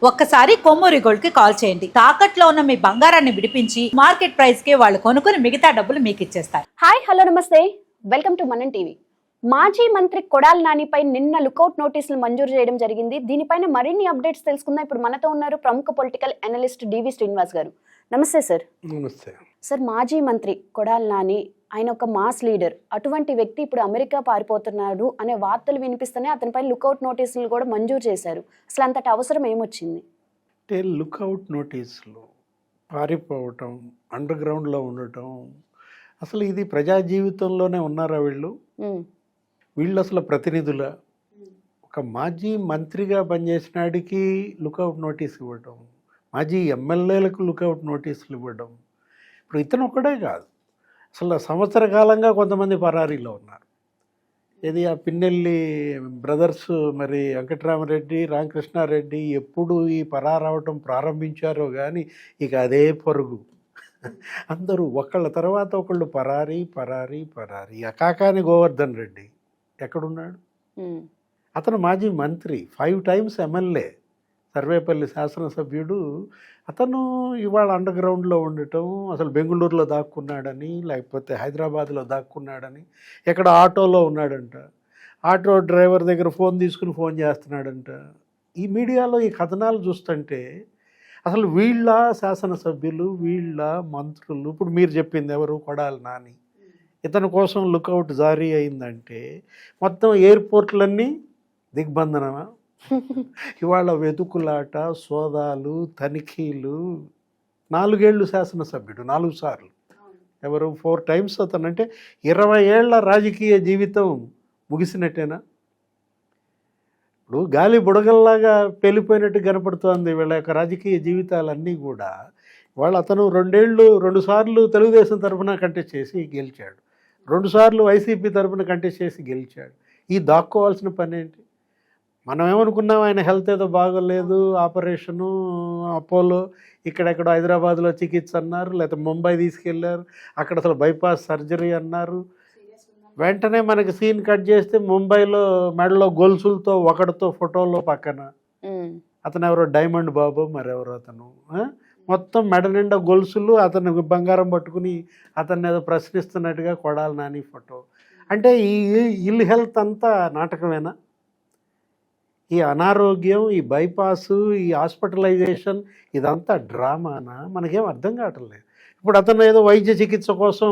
ఒక్కసారి కొమ్మూరి గోల్డ్ కి కాల్ చేయండి. తాకట్లో ఉన్న మీ బంగారాన్ని విడిపించి మార్కెట్ ప్రైస్ కి వాళ్ళు కొనుక్కుని మిగతా డబ్బులు మీకు ఇచ్చేస్తారు. హాయ్ హలో నమస్తే, వెల్కమ్ టు మనం టీవీ. మాజీ మంత్రి కొడాలి నానిపై నిన్న లుకౌట్ నోటీసులు మంజూరు చేయడం జరిగింది. దీనిపైన మరిన్ని అప్డేట్స్ తెలుసుకుందాం. ఇప్పుడు మనతో ఉన్నారు ప్రముఖ పొలిటికల్ అనలిస్ట్ డివి శ్రీనివాస్ గారు. నమస్తే సార్. నమస్తే సార్, మాజీ మంత్రి కొడాలి నాని ఆయన ఒక మాస్ లీడర్. అటువంటి వ్యక్తి ఇప్పుడు అమెరికా పారిపోతున్నాడు అనే వార్తలు వినిపిస్తున్నాయి. అతనిపై లుకౌట్ నోటీసులు కూడా మంజూరు చేశారు. అసలు అంతటి అవసరం ఏమొచ్చింది? అంటే లుకౌట్ నోటీసులు, పారిపోవటం, అండర్ గ్రౌండ్లో ఉండటం, అసలు ఇది ప్రజా జీవితంలోనే ఉన్నారా వీళ్ళు? వీళ్ళు అసలు ప్రతినిధుల ఒక మాజీ మంత్రిగా పనిచేసినాడికి లుకౌట్ నోటీస్ ఇవ్వడం, మాజీ ఎమ్మెల్యేలకు లుకౌట్ నోటీసులు ఇవ్వడం. ఇప్పుడు ఇతను ఒక్కడే కాదు, అసలు సంవత్సర కాలంగా కొంతమంది పరారీలో ఉన్నారు. ఇది ఆ పిన్నెల్లి బ్రదర్స్, మరి వెంకటరామరెడ్డి, రామకృష్ణారెడ్డి ఎప్పుడు ఈ పరారవటం ప్రారంభించారో కానీ ఇక అదే పరుగు. అందరూ ఒకళ్ళ తర్వాత ఒకళ్ళు పరారీ పరారీ పరారీ. అకాకాని గోవర్ధన్ రెడ్డి ఎక్కడున్నాడు? అతను మాజీ మంత్రి, 5 times ఎమ్మెల్యే, సర్వేపల్లి శాసనసభ్యుడు. అతను ఇవాళ అండర్ గ్రౌండ్లో ఉండటం, అసలు బెంగళూరులో దాక్కున్నాడని, లేకపోతే హైదరాబాద్లో దాక్కున్నాడని, ఎక్కడ ఆటోలో ఉన్నాడంట, ఆటో డ్రైవర్ దగ్గర ఫోన్ తీసుకుని ఫోన్ చేస్తున్నాడంట. ఈ మీడియాలో ఈ కథనాలు చూస్తుంటే అసలు వీళ్ళ శాసనసభ్యులు, వీళ్ళ మంత్రులు, ఇప్పుడు మీరు చెప్పింది ఎవరు, కొడాలి నాని, ఇతని కోసం లుకౌట్ జారీ అయిందంటే మొత్తం ఎయిర్పోర్ట్లన్నీ దిగ్బంధనమా? ఇవాళ వెతుకులాట, సోదాలు, తనిఖీలు. 4 ఏళ్ళు శాసనసభ్యుడు, 4 సార్లు. ఎవరు? 4 times అతను. అంటే 20 ఏళ్ల రాజకీయ జీవితం ముగిసినట్టేనా? ఇప్పుడు గాలి బుడగల్లాగా పేలిపోయినట్టు కనపడుతోంది వీళ్ళ యొక్క రాజకీయ జీవితాలన్నీ కూడా. వాళ్ళు అతను 2 సార్లు తెలుగుదేశం తరఫున కంటెస్ట్ చేసి గెలిచాడు, 2 సార్లు వైసీపీ తరఫున కంటెస్ట్ చేసి గెలిచాడు. ఈ దాక్కోవాల్సిన పని ఏంటి? మనం ఏమనుకున్నాం, ఆయన హెల్త్ ఏదో బాగోలేదు, ఆపరేషను అపోలో, ఇక్కడెక్కడో హైదరాబాద్లో చికిత్స అన్నారు, లేకపోతే ముంబై తీసుకెళ్లారు, అక్కడ అసలు బైపాస్ సర్జరీ అన్నారు. వెంటనే మనకి సీన్ కట్ చేస్తే ముంబైలో మెడలో గొలుసులతో ఒకటితో ఫోటోలో పక్కన అతను ఎవరో డైమండ్ బాబు, మరెవరో అతను, మొత్తం మెడ నిండా గొలుసులు, అతను బంగారం పట్టుకుని అతన్ని ఏదో ప్రశ్నిస్తున్నట్టుగా కొడాలి నాని ఫోటో. అంటే ఈ ఇల్ హెల్త్ అంతా నాటకమేనా? ఈ అనారోగ్యం, ఈ బైపాసు, ఈ హాస్పిటలైజేషన్, ఇదంతా డ్రామానా? మనకేం అర్థం కావట్లేదు. ఇప్పుడు అతను ఏదో వైద్య చికిత్స కోసం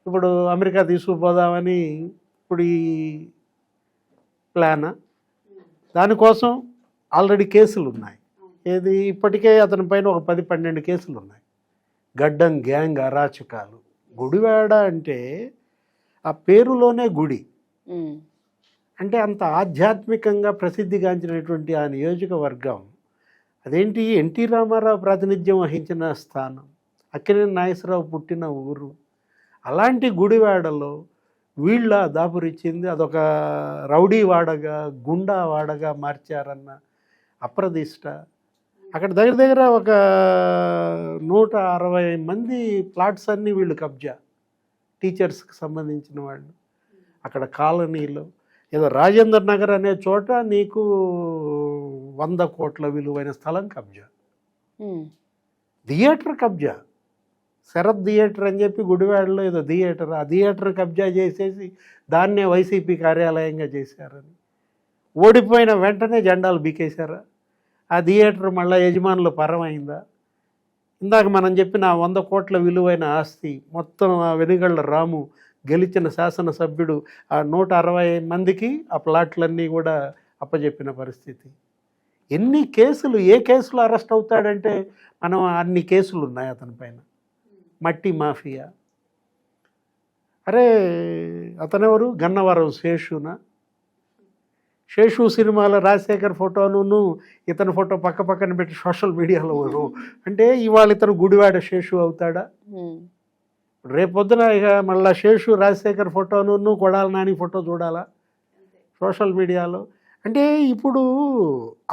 ఇప్పుడు అమెరికా తీసుకుపోదామని ఇప్పుడు ఈ ప్లానా? దానికోసం ఆల్రెడీ కేసులు ఉన్నాయి. ఏది, ఇప్పటికే అతని పైన ఒక 10-12 కేసులు ఉన్నాయి. గడ్డం గ్యాంగ్ అరాచకాలు. గుడివాడ అంటే ఆ పేరులోనే గుడి, అంటే అంత ఆధ్యాత్మికంగా ప్రసిద్ధిగాంచినటువంటి ఆ నియోజకవర్గం. అదేంటి, ఎన్టీ రామారావు ప్రాతినిధ్యం వహించిన స్థానం, అక్కినేని నాగేశ్వరరావు పుట్టిన ఊరు. అలాంటి గుడివాడలో వీళ్ళ దాపురిచ్చింది అదొక రౌడీ వాడగా, గుండా వాడగా మార్చారన్న అప్రదిష్ట. అక్కడ దగ్గర దగ్గర ఒక 160 మంది ప్లాట్స్ అన్నీ వీళ్ళు కబ్జా, టీచర్స్కి సంబంధించిన వాళ్ళు. అక్కడ కాలనీలో ఏదో రాజేంద్ర నగర్ అనే చోట నీకు 100 కోట్ల విలువైన స్థలం కబ్జా, థియేటర్ కబ్జా, శరత్ థియేటర్ అని చెప్పి గుడివాడలో ఏదో థియేటర్, ఆ థియేటర్ కబ్జా చేసేసి దాన్నే వైసీపీ కార్యాలయంగా చేశారని. ఓడిపోయిన వెంటనే జెండాలు బీకేశారా? ఆ థియేటర్ మళ్ళీ యజమానులు పరమైందా? ఇందాక మనం చెప్పిన 100 కోట్ల విలువైన ఆస్తి మొత్తం ఆ వెనుగళ్ళ రాము గెలిచిన శాసనసభ్యుడు ఆ 160 మందికి ఆ ప్లాట్లన్నీ కూడా అప్పచెప్పిన పరిస్థితి. ఎన్ని కేసులు, ఏ కేసులు అరెస్ట్ అవుతాడంటే మనం అన్ని కేసులు ఉన్నాయి అతని పైన. మట్టి మాఫియా. అరే అతనెవరు? గన్నవరం శేషునా? శేషు సినిమాలో రాజశేఖర్ ఫోటోను ఇతని ఫోటో పక్క పక్కన పెట్టి సోషల్ మీడియాలో అంటే ఇవాళ ఇతను గుడివాడ శేషు అవుతాడా? రేపొద్దున ఇక మళ్ళీ శేషు రాజశేఖర్ ఫోటోను కొడాలి నాని ఫోటో చూడాలా సోషల్ మీడియాలో? అంటే ఇప్పుడు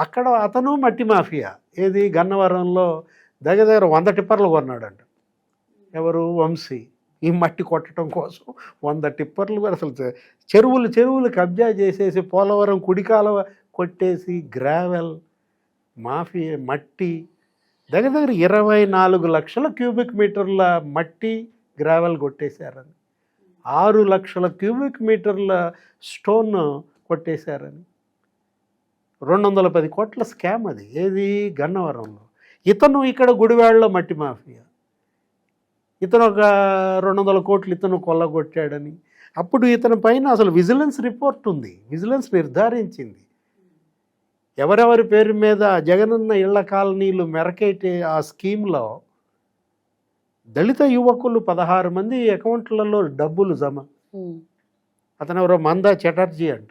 అక్కడ అతను మట్టి మాఫియా. ఏది, గన్నవరంలో దగ్గర దగ్గర 100 టిప్పర్లు కొన్నాడంట. ఎవరు? వంశీ. ఈ మట్టి కొట్టడం కోసం 100 టిప్పర్లు కూడా. అసలు చెరువులు కబ్జా చేసేసి పోలవరం కుడి కాలువ కొట్టేసి గ్రావెల్ మాఫియా, మట్టి దగ్గర దగ్గర 24 లక్షల క్యూబిక్ మీటర్ల మట్టి గ్రావెల్ కొట్టేశారని, 6 లక్షల క్యూబిక్ మీటర్ల స్టోన్ కొట్టేశారని, 210 కోట్ల స్కామ్ అది. ఏది? గన్నవరంలో. ఇతను ఇక్కడ గుడివాడలో మట్టి మాఫియా, ఇతను ఒక 200 కోట్లు ఇతను కొల్లగొట్టాడని. అప్పుడు ఇతని పైన అసలు విజిలెన్స్ రిపోర్ట్ ఉంది, విజిలెన్స్ నిర్ధారించింది ఎవరెవరి పేరు మీద జగనన్న ఇళ్ల కాలనీలు మెరకేటే ఆ స్కీమ్లో దళిత యువకులు 16 మంది అకౌంట్లలో డబ్బులు జమ. అతను ఎవరో మందా చటర్జీ అంట,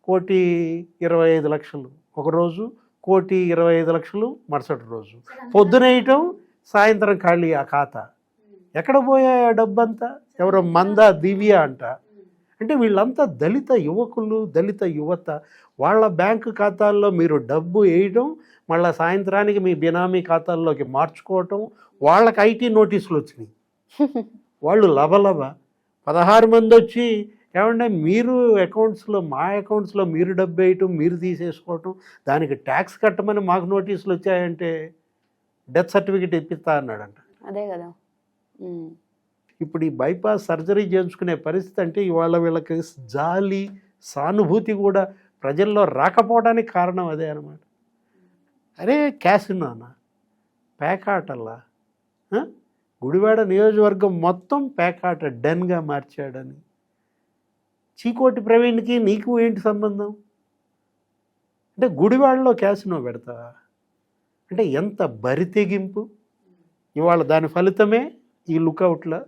1,25,00,000 ఒకరోజు, 1,25,00,000 మరుసటి రోజు, పొద్దునేయటం సాయంత్రం ఖాళీ ఆ ఖాతా. ఎక్కడ పోయాయి ఆ డబ్బంతా? ఎవరో మందా దివ్య అంట. అంటే వీళ్ళంతా దళిత యువకులు, దళిత యువత. వాళ్ళ బ్యాంకు ఖాతాల్లో మీరు డబ్బు వేయడం, మళ్ళీ సాయంత్రానికి మీ బినామీ ఖాతాల్లోకి మార్చుకోవటం. వాళ్ళకి ఐటీ నోటీసులు వచ్చినాయి, వాళ్ళు లబలబ 16 మంది వచ్చి, ఏమంటే మీరు అకౌంట్స్లో, మా అకౌంట్స్లో మీరు డబ్బు వేయటం, మీరు తీసేసుకోవటం, దానికి ట్యాక్స్ కట్టమని మాకు నోటీసులు వచ్చాయంటే డెత్ సర్టిఫికేట్ ఇప్పిస్తా అన్నాడంట. అదే కదా. ఇప్పుడు ఈ బైపాస్ సర్జరీ చేయించుకునే పరిస్థితి అంటే ఇవాళ వీళ్ళకి జాలి, సానుభూతి కూడా ప్రజల్లో రాకపోవడానికి కారణం అదే అనమాట. అరే క్యాసినోనా, పేకాటల్లా, గుడివాడ నియోజకవర్గం మొత్తం పేకాట డెన్గా మార్చాడని. చీకోటి ప్రవీణ్కి నీకు ఏంటి సంబంధం? అంటే గుడివాడలో క్యాసినో పెడతావా? అంటే ఎంత బరితెగింపు! ఇవాళ దాని ఫలితమే ఈ లుకౌట్లో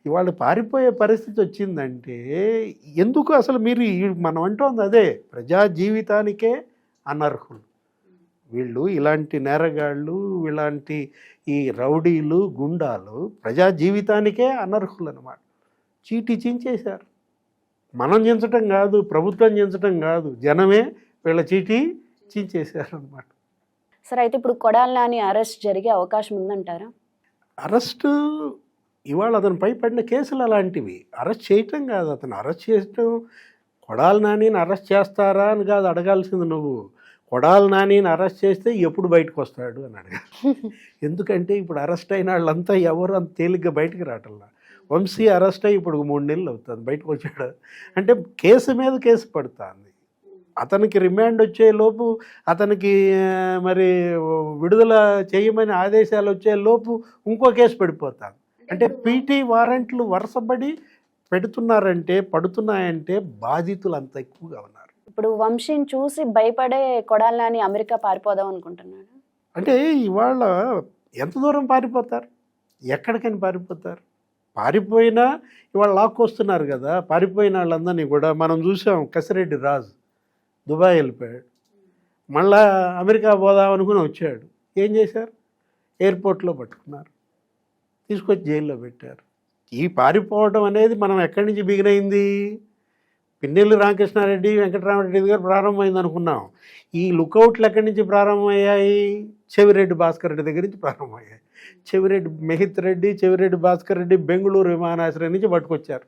ఇవాళ పారిపోయే పరిస్థితి వచ్చిందంటే ఎందుకు? అసలు మీరు మనం అంటోంది అదే, ప్రజా జీవితానికే అనర్హులు వీళ్ళు. ఇలాంటి నేరగాళ్ళు, ఇలాంటి ఈ రౌడీలు, గుండాలు ప్రజా జీవితానికే అనర్హులు అన్నమాట. చీటీ చించేశారు. మనం చించటం కాదు, ప్రభుత్వం చించటం కాదు, జనమే వీళ్ళ చీటీ చించేశారు అన్నమాట. సరే, అయితే ఇప్పుడు కొడాలి నాని అరెస్ట్ జరిగే అవకాశం ఉందంటారా? అరెస్టు ఇవాళ అతనిపై పడిన కేసులు అలాంటివి. అరెస్ట్ చేయటం కాదు, అతను అరెస్ట్ చేయటం. కొడాలి నానిని అరెస్ట్ చేస్తారా అని కాదు అడగాల్సింది నువ్వు, కొడాలి నానిని అరెస్ట్ చేస్తే ఎప్పుడు బయటకు వస్తాడు అని అడగాలి. ఎందుకంటే ఇప్పుడు అరెస్ట్ అయిన వాళ్ళంతా ఎవరు అంత తేలిగ్గా బయటకు రావట్లా. వంశీ అరెస్ట్ అయ్యి ఇప్పుడు 3 నెలలు అవుతుంది, బయటకు వచ్చాడు. అంటే కేసు మీద కేసు పడుతుంది. అతనికి రిమాండ్ వచ్చేలోపు, అతనికి మరి విడుదల చేయమని ఆదేశాలు వచ్చేలోపు ఇంకో కేసు పడిపోతాను. అంటే పీటీ వారెంట్లు వరుసబడి పడుతున్నాయంటే బాధితులు అంత ఎక్కువగా ఉన్నారు. ఇప్పుడు వంశీని చూసి భయపడే కొడాలి నాని అమెరికా పారిపోదాం అనుకుంటున్నాడు. అంటే ఇవాళ ఎంత దూరం పారిపోతారు? ఎక్కడికని పారిపోతారు? పారిపోయినా ఇవాళ లాక్కొస్తున్నారు కదా. పారిపోయిన వాళ్ళందరినీ కూడా మనం చూసాం. కసిరెడ్డి రాజు దుబాయ్ వెళ్ళిపోయాడు, మళ్ళా అమెరికా పోదాం అనుకుని వచ్చాడు. ఏం చేశారు? ఎయిర్పోర్ట్లో పట్టుకున్నారు, తీసుకొచ్చి జైల్లో పెట్టారు. ఈ పారిపోవడం అనేది మనం ఎక్కడి నుంచి బిగినైంది? పిన్నెల్లి రామకృష్ణారెడ్డి, వెంకటరామరెడ్డి గారు ప్రారంభమైంది అనుకున్నాం. ఈ లుకౌట్లు ఎక్కడి నుంచి ప్రారంభమయ్యాయి? చెవిరెడ్డి భాస్కర్ రెడ్డి దగ్గర నుంచి ప్రారంభమయ్యాయి. చెవిరెడ్డి మెహిత్ రెడ్డి, చెవిరెడ్డి భాస్కర్ రెడ్డి బెంగళూరు విమానాశ్రయం నుంచి పట్టుకొచ్చారు.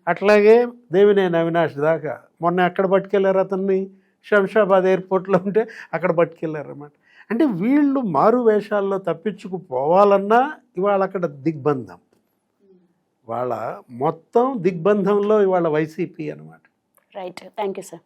అట్లాగే దేవినేని అవినాష్ దాకా మొన్న ఎక్కడ పట్టుకెళ్ళారు అతన్ని? శంషాబాద్ ఎయిర్పోర్ట్లో ఉంటే అక్కడ పట్టుకెళ్ళారు అన్నమాట. అంటే వీళ్ళు మారు వేషాల్లో తప్పించుకుపోవాలన్నా ఇవాళ అక్కడ దిగ్బంధం, వాళ్ళ మొత్తం దిగ్బంధంలో ఇవాళ వైసీపీ అన్నమాట. Right, thank you sir.